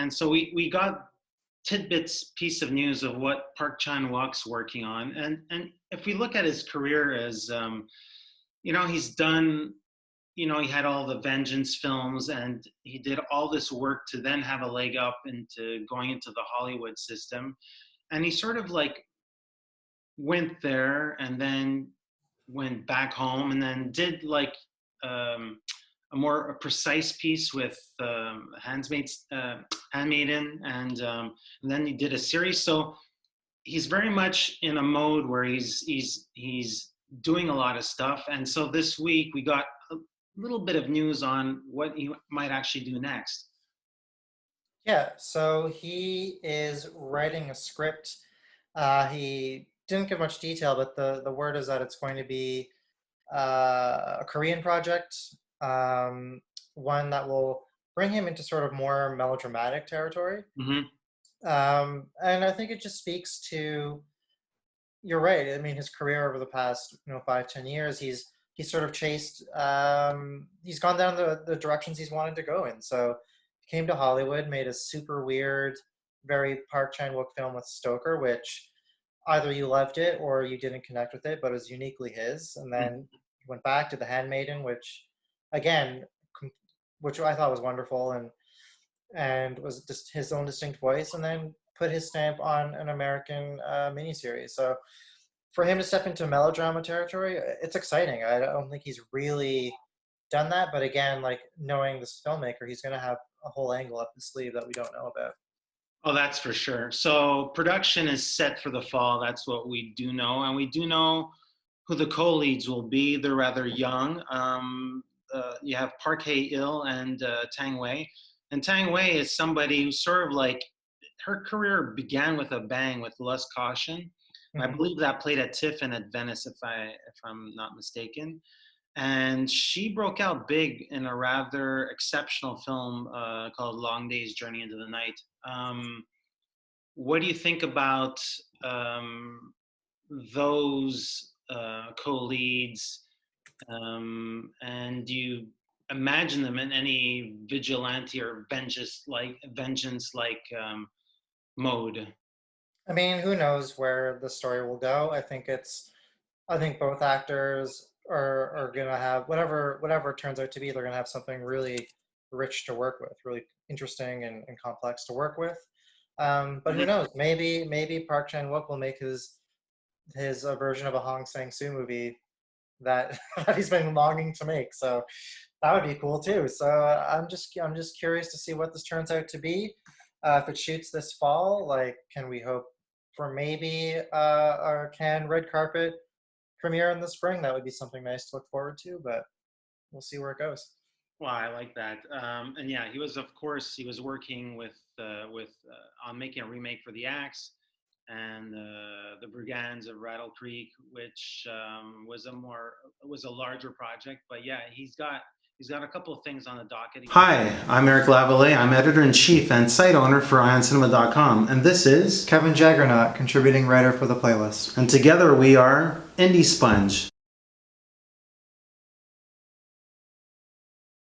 And so we got piece of news of what Park Chan-Wook's working on. And if we look at his career as, he's done, he had all the Vengeance films, and he did all this work to then have a leg up into going into the Hollywood system. And he sort of like went there and then went back home and then did like a more precise piece with Handmaiden, and then he did a series. So he's very much in a mode where he's doing a lot of stuff. And so this week we got a little bit of news on what he might actually do next. Yeah, so he is writing a script. He didn't give much detail, but the word is that it's going to be a Korean project, one that will bring him into sort of more melodramatic territory. Mm-hmm. And I think it just speaks to, you're right. I mean, his career over the past 5-10 years, he's sort of chased. He's gone down the directions he's wanted to go in. So he came to Hollywood, made a super weird, very Park Chan-Wook film with Stoker, which either you loved it or you didn't connect with it, but it was uniquely his. And then he went back to The Handmaiden, which, again, which I thought was wonderful and was just his own distinct voice, and then put his stamp on an American miniseries. So for him to step into melodrama territory, it's exciting. I don't think he's really done that, but again, like, knowing this filmmaker, he's going to have a whole angle up his sleeve that we don't know about. Oh, that's for sure. So production is set for the fall. That's what we do know. And we do know who the co-leads will be. They're rather young. You have Park Hae-il and Tang Wei. And Tang Wei is somebody who sort of like, her career began with a bang with Lust Caution. Mm-hmm. I believe that played at TIFF and at Venice, if I'm not mistaken. And she broke out big in a rather exceptional film called Long Day's Journey into the Night. What do you think about those co-leads? And do you imagine them in any vigilante or vengeance-like mode? I mean, who knows where the story will go? I think both actors are gonna have whatever it turns out to be. They're gonna have something really rich to work with, really interesting and complex to work with. But who knows? Maybe Park Chan-Wook will make his version of a Hong Sang-soo movie that he's been longing to make. So that would be cool too. So I'm just curious to see what this turns out to be. If it shoots this fall, like, can we hope for maybe a Cannes red carpet premiere in the spring? That would be something nice to look forward to, but we'll see where it goes. Well, I like that. And yeah, he was working with on making a remake for The Axe and the Brigands of Rattle Creek, which was a larger project. But yeah, he's got a couple of things on the docket. Hi, I'm Eric Lavallée. I'm editor-in-chief and site owner for IONCINEMA.com, and this is Kevin Jagernauth, contributing writer for the playlist. And together we are IndieSponge.